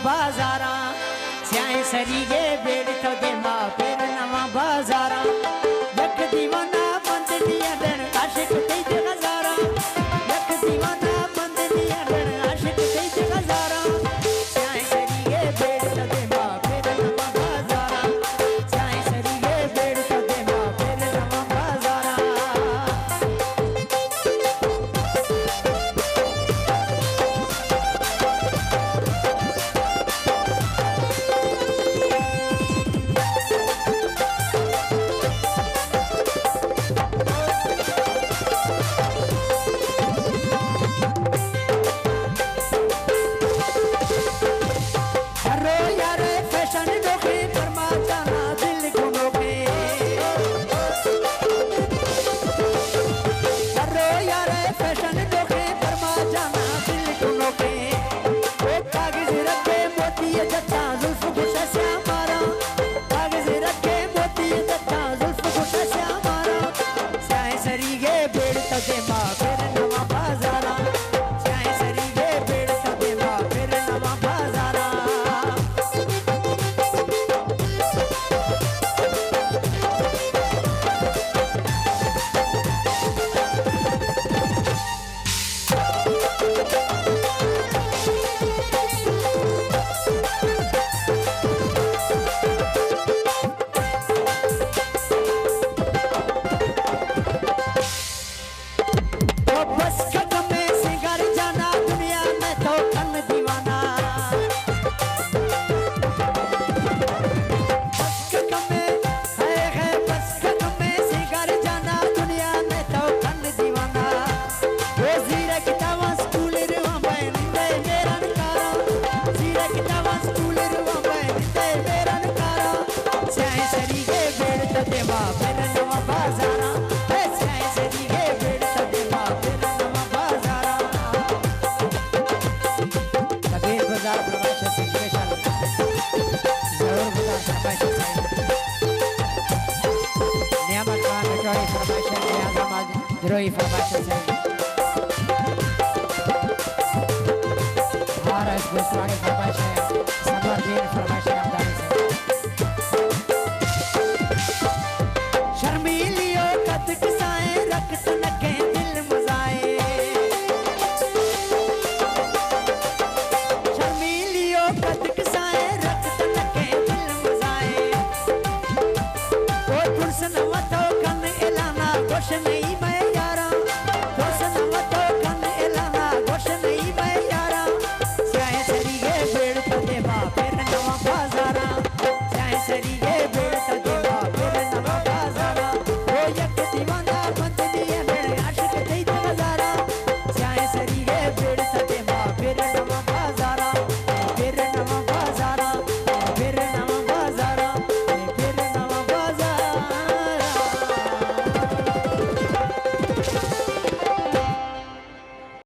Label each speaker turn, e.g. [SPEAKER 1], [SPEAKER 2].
[SPEAKER 1] बाजारा स्याए सरीगे बेड़ तो दे माँ फिर नवा बाजारा यक दीवाना बंद दिया दन आशिक ते दे नजारा यक दीवाना बंद दिया दन आशिक ते दे नजारा स्याए सरीगे बेड़ तो दे माँ फिर नवा बाजारा स्याए सरीगे बेड़ तो दे माँ फिर नवा बाजारा Droy information से आरएस गुस्वानी information समर्दीन information आमदानी से शर्मीलियों कद किसाए रक्त नके दिल मजाए शर्मीलियों कद किसाए रक्त नके दिल मजाए ओ पुरसन वतो कन इलाना कुछ नहीं